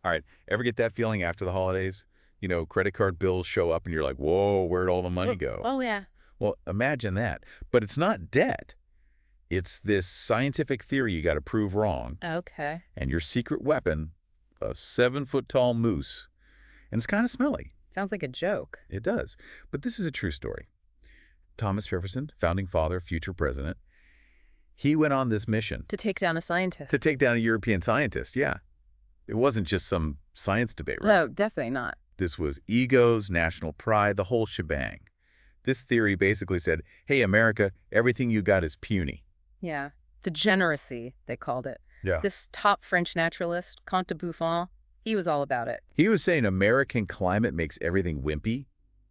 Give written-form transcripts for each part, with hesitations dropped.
All right, ever get that feeling after the holidays? Credit card bills show up and you're like, whoa, where'd all the money Oh, go? oh yeah. Well, imagine that. But it's not debt. It's this scientific theory you got to prove wrong. Okay. And your secret weapon, a 7-foot-tall moose. And it's kind of smelly. Sounds like a joke. It does. But this is a true story. Thomas Jefferson, founding father, future president, he went on this mission To take down a scientist. to take down a European scientist. Yeah. It wasn't just some science debate, right? No, definitely not. This was egos, national pride, the whole shebang. This theory basically said, hey, America, everything you got is puny. Yeah. Degeneracy, they called it. Yeah. This top French naturalist, Comte de Buffon, he was all about it. He was saying American climate makes everything wimpy.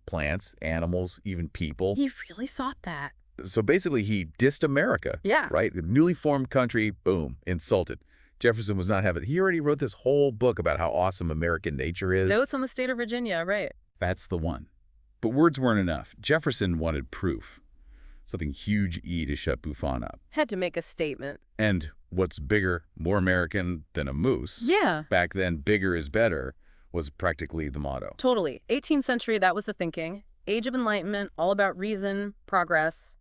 Plants, animals, even people. He really thought that. So basically, he dissed America. Yeah. Right? A newly formed country, boom, insulted. Jefferson was not having it. He already wrote this whole book about how awesome American nature is. Notes on the state of Virginia, right. That's the one. But words weren't enough. Jefferson wanted proof. Something huge E to shut Buffon up. Had to make a statement. And what's bigger, more American than a moose? Yeah. Back then, bigger is better was practically the motto. Totally. 18th century, that was the thinking. Age of Enlightenment, all about reason, progress,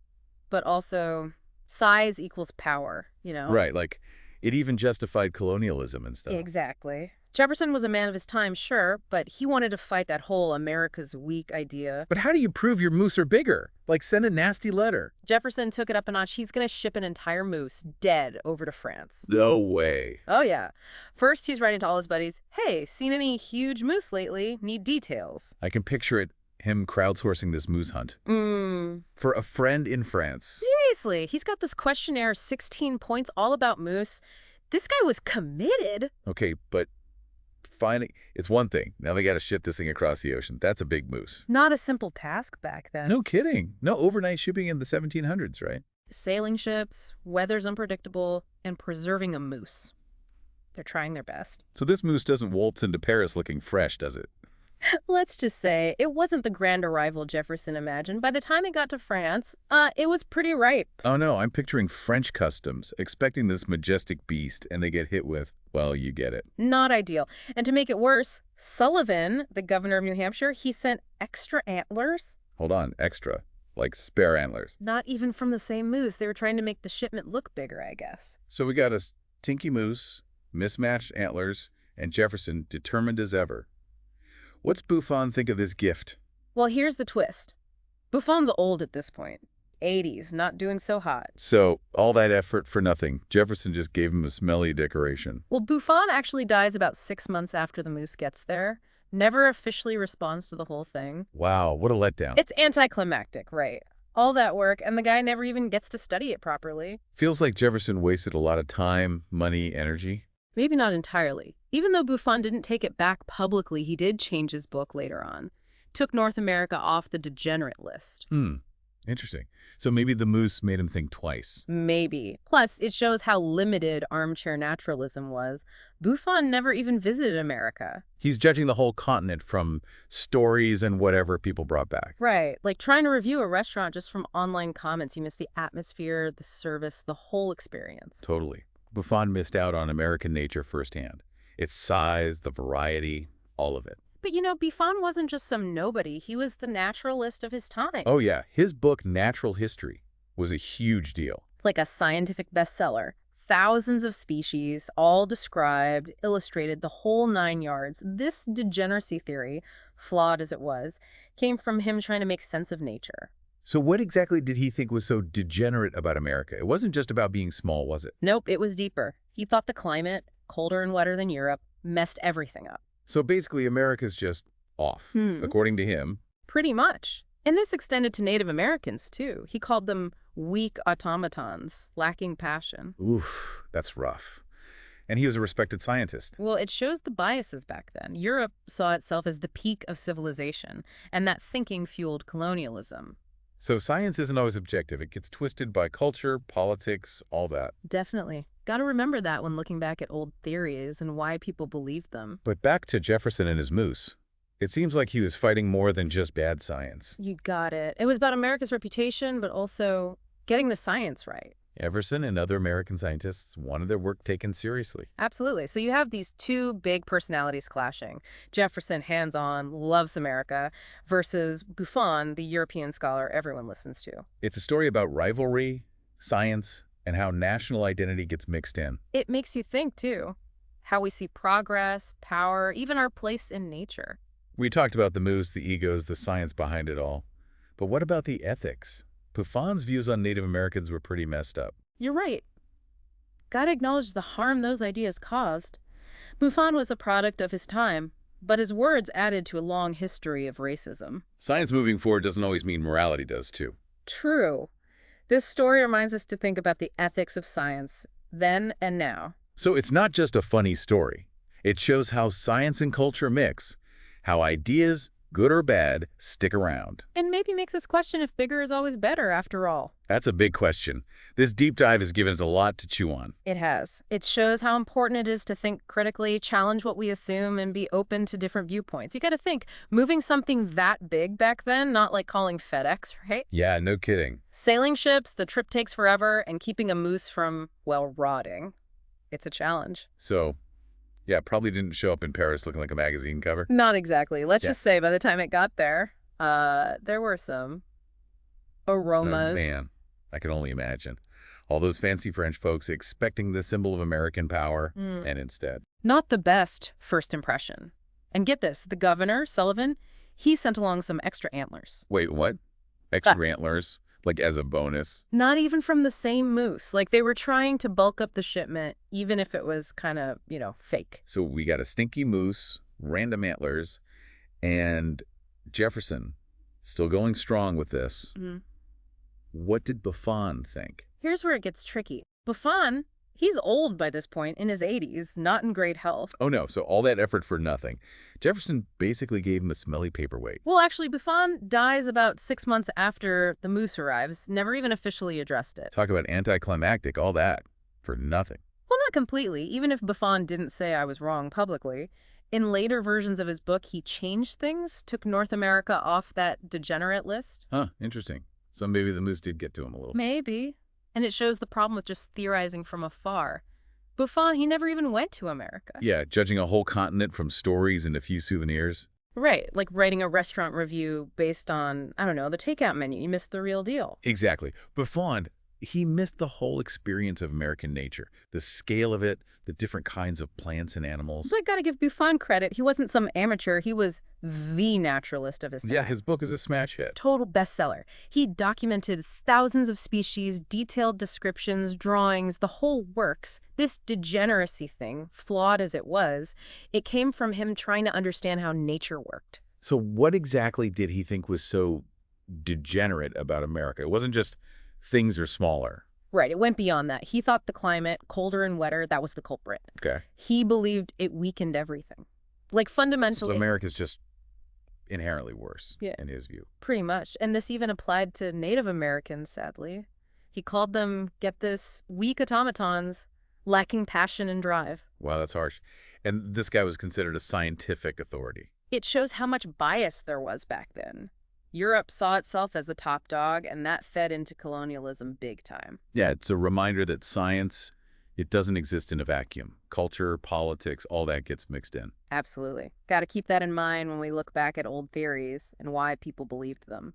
but also size equals power, you know? Right, like it even justified colonialism and stuff. Exactly. Jefferson was a man of his time, sure, but he wanted to fight that whole America's weak idea. But how do you prove your moose are bigger? Like send a nasty letter. Jefferson took it up a notch. He's going to ship an entire moose, dead, over to France. No way. Oh, yeah. First, he's writing to all his buddies, hey, seen any huge moose lately? Need details. I can picture it, him crowdsourcing this moose hunt. For a friend in France. Seriously, he's got this questionnaire, 16 points, all about moose. This guy was committed. Okay, but finding, it's one thing. Now they got to ship this thing across the ocean. That's a big moose. Not a simple task back then. No kidding. No overnight shipping in the 1700s, right? Sailing ships, weather's unpredictable, and preserving a moose. They're trying their best. So this moose doesn't waltz into Paris looking fresh, does it? Let's just say it wasn't the grand arrival Jefferson imagined. By the time it got to France, it was pretty ripe. Oh no, I'm picturing French customs, expecting this majestic beast, and they get hit with, well, you get it. Not ideal. And to make it worse, Sullivan, the governor of New Hampshire, he sent extra antlers. Hold on, extra. Like spare antlers. Not even from the same moose. They were trying to make the shipment look bigger, I guess. So we got a tinky moose, mismatched antlers, and Jefferson determined as ever. What's Buffon think of this gift? Well, here's the twist. Buffon's old at this point. 80s, not doing so hot. So, all that effort for nothing. Jefferson just gave him a smelly decoration. Well, Buffon actually dies about 6 months after the moose gets there. Never officially responds to the whole thing. Wow, what a letdown. It's anticlimactic, right? All that work, and the guy never even gets to study it properly. Feels like Jefferson wasted a lot of time, money, energy. Maybe not entirely. Even though Buffon didn't take it back publicly, he did change his book later on. Took North America off the degenerate list. Interesting. So maybe the moose made him think twice. Maybe. Plus, it shows how limited armchair naturalism was. Buffon never even visited America. He's judging the whole continent from stories and whatever people brought back. Right. Like trying to review a restaurant just from online comments. You miss the atmosphere, the service, the whole experience. Totally. Buffon missed out on American nature firsthand. Its size, the variety, all of it. But you know, Buffon wasn't just some nobody. He was the naturalist of his time. Oh yeah, his book Natural History was a huge deal. Like a scientific bestseller. Thousands of species, all described, illustrated, the whole 9 yards. This degeneracy theory, flawed as it was, came from him trying to make sense of nature. So what exactly did he think was so degenerate about America? It wasn't just about being small, was it? Nope, it was deeper. He thought the climate, colder and wetter than Europe, messed everything up. So basically America's just off, according to him. Pretty much. And this extended to Native Americans, too. He called them weak automatons, lacking passion. Oof, that's rough. And he was a respected scientist. Well, it shows the biases back then. Europe saw itself as the peak of civilization, and that thinking fueled colonialism. So science isn't always objective. It gets twisted by culture, politics, all that. Definitely. Got to remember that when looking back at old theories and why people believed them. But back to Jefferson and his moose. It seems like he was fighting more than just bad science. You got it. It was about America's reputation, but also getting the science right. Jefferson and other American scientists wanted their work taken seriously. Absolutely. So you have these two big personalities clashing. Jefferson, hands-on, loves America, versus Buffon, the European scholar everyone listens to. It's a story about rivalry, science, and how national identity gets mixed in. It makes you think, too, how we see progress, power, even our place in nature. We talked about the moose, the egos, the science behind it all. But what about the ethics? Buffon's views on Native Americans were pretty messed up. You're right. Gotta acknowledge the harm those ideas caused. Buffon was a product of his time, but his words added to a long history of racism. Science moving forward doesn't always mean morality does, too. True. This story reminds us to think about the ethics of science, then and now. So it's not just a funny story. It shows how science and culture mix, how ideas, good or bad, stick around. And maybe makes us question if bigger is always better, after all. That's a big question. This deep dive has given us a lot to chew on. It has. It shows how important it is to think critically, challenge what we assume, and be open to different viewpoints. You gotta think, moving something that big back then, not like calling FedEx, right? Yeah, no kidding. Sailing ships, the trip takes forever, and keeping a moose from, well, rotting. It's a challenge. So, yeah, probably didn't show up in Paris looking like a magazine cover. Not exactly. Let's Yeah. just say by the time it got there, there were some Oh, aromas. man, I can only imagine. All those fancy French folks expecting the symbol of American power, and instead. Not the best first impression. And get this, the governor, Sullivan, he sent along some extra antlers. Wait, what? Extra antlers? Like as a bonus? Not even from the same moose. Like they were trying to bulk up the shipment, even if it was kind of, fake. So we got a stinky moose, random antlers, and Jefferson still going strong with this. What did Buffon think? Here's where it gets tricky. Buffon, he's old by this point, in his 80s, not in great health. Oh no, so all that effort for nothing. Jefferson basically gave him a smelly paperweight. Well, actually, Buffon dies about 6 months after the moose arrives, never even officially addressed it. Talk about anticlimactic, all that, for nothing. Well, not completely, even if Buffon didn't say I was wrong publicly. In later versions of his book, he changed things, took North America off that degenerate list. Huh, interesting. So maybe the moose did get to him a little. Maybe. And it shows the problem with just theorizing from afar. Buffon, he never even went to America. Yeah, judging a whole continent from stories and a few souvenirs. Right, like writing a restaurant review based on, I don't know, the takeout menu. You missed the real deal. Exactly. Buffon, he missed the whole experience of American nature, the scale of it, the different kinds of plants and animals. But gotta give Buffon credit. He wasn't some amateur. He was the naturalist of his time. Yeah, his book is a smash hit. Total bestseller. He documented thousands of species, detailed descriptions, drawings, the whole works. This degeneracy thing, flawed as it was, it came from him trying to understand how nature worked. So what exactly did he think was so degenerate about America? It wasn't just things are smaller. Right, it went beyond that. He thought the climate, colder and wetter, that was the culprit. Okay. He believed it weakened everything. Like fundamentally. So America's just inherently worse, Yeah. in his view. Pretty much. And this even applied to Native Americans, sadly. He called them, get this, weak automatons, lacking passion and drive. Wow, that's harsh. And this guy was considered a scientific authority. It shows how much bias there was back then. Europe saw itself as the top dog, and that fed into colonialism big time. Yeah, it's a reminder that science, it doesn't exist in a vacuum. Culture, politics, all that gets mixed in. Absolutely. Got to keep that in mind when we look back at old theories and why people believed them.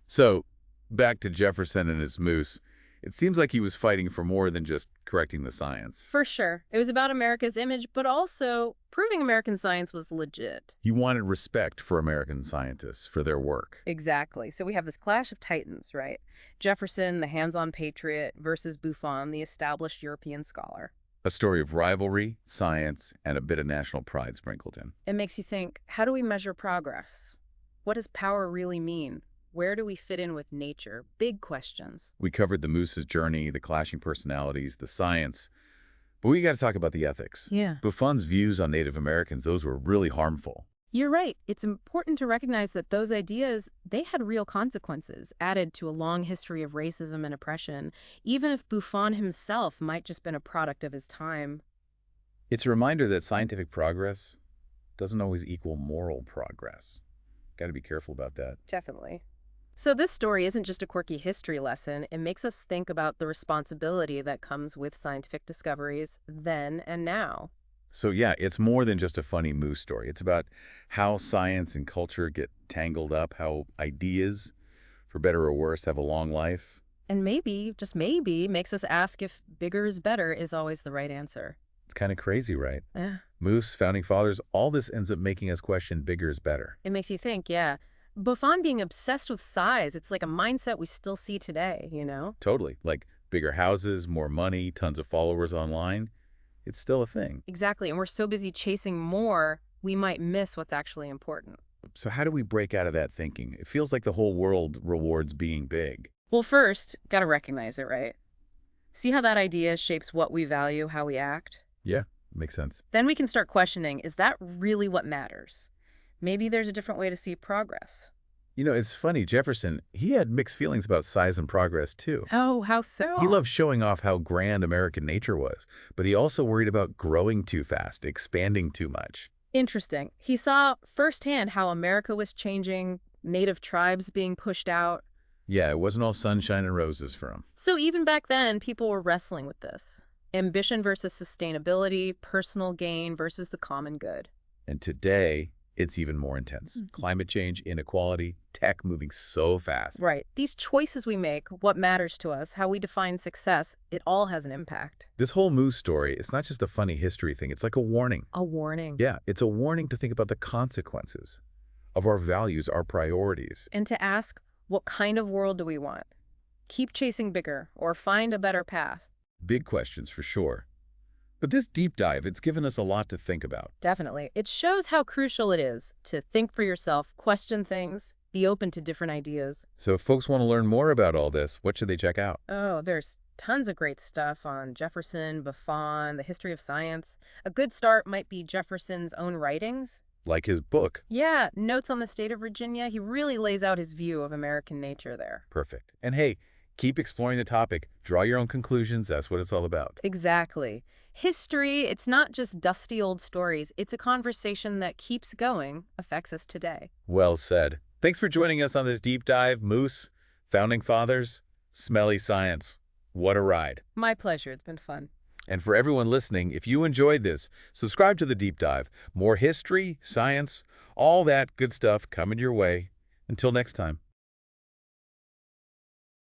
So, back to Jefferson and his moose. It seems like he was fighting for more than just correcting the science. For sure. It was about America's image, but also proving American science was legit. He wanted respect for American scientists, for their work. Exactly. So we have this clash of titans, right? Jefferson, the hands-on patriot, versus Buffon, the established European scholar. A story of rivalry, science, and a bit of national pride sprinkled in. It makes you think, how do we measure progress? What does power really mean? Where do we fit in with nature? Big questions. We covered the moose's journey, the clashing personalities, the science, but we got to talk about the ethics. Yeah. Buffon's views on Native Americans, those were really harmful. You're right. It's important to recognize that those ideas, they had real consequences, added to a long history of racism and oppression, even if Buffon himself might just been a product of his time. It's a reminder that scientific progress doesn't always equal moral progress. Got to be careful about that. Definitely. So this story isn't just a quirky history lesson. It makes us think about the responsibility that comes with scientific discoveries then and now. So yeah, it's more than just a funny moose story. It's about how science and culture get tangled up, how ideas, for better or worse, have a long life. And maybe, just maybe, makes us ask if bigger is better is always the right answer. It's kind of crazy, right? Yeah. Moose, founding fathers, all this ends up making us question bigger is better. It makes you think, yeah. Buffon being obsessed with size, it's like a mindset we still see today, you know? Totally. Like bigger houses, more money, tons of followers online. It's still a thing. Exactly. And we're so busy chasing more, we might miss what's actually important. So how do we break out of that thinking? It feels like the whole world rewards being big. Well, first, gotta recognize it, right? See how that idea shapes what we value, how we act? Yeah, makes sense. Then we can start questioning, is that really what matters? Maybe there's a different way to see progress. You know, it's funny, Jefferson, he had mixed feelings about size and progress, too. Oh, how so? He loved showing off how grand American nature was, but he also worried about growing too fast, expanding too much. Interesting. He saw firsthand how America was changing, native tribes being pushed out. Yeah, it wasn't all sunshine and roses for him. So even back then, people were wrestling with this. Ambition versus sustainability, personal gain versus the common good. And today, it's even more intense. Climate change, inequality, tech moving so fast. Right. These choices we make, what matters to us, how we define success, it all has an impact. This whole moose story, it's not just a funny history thing. It's like a warning. A warning. Yeah, it's a warning to think about the consequences of our values, our priorities. And to ask, what kind of world do we want? Keep chasing bigger or find a better path? Big questions for sure. But this deep dive, it's given us a lot to think about. Definitely. It shows how crucial it is to think for yourself, question things, be open to different ideas. So if folks want to learn more about all this, what should they check out? Oh, there's tons of great stuff on Jefferson, Buffon, the history of science. A good start might be Jefferson's own writings. Like his book. Yeah, Notes on the State of Virginia. He really lays out his view of American nature there. Perfect. And hey, keep exploring the topic. Draw your own conclusions. That's what it's all about. Exactly. History, it's not just dusty old stories. It's a conversation that keeps going, affects us today. Well said. Thanks for joining us on this deep dive. Moose, Founding Fathers, Smelly Science. What a ride. My pleasure. It's been fun. And for everyone listening, if you enjoyed this, subscribe to the deep dive. More history, science, all that good stuff coming your way. Until next time.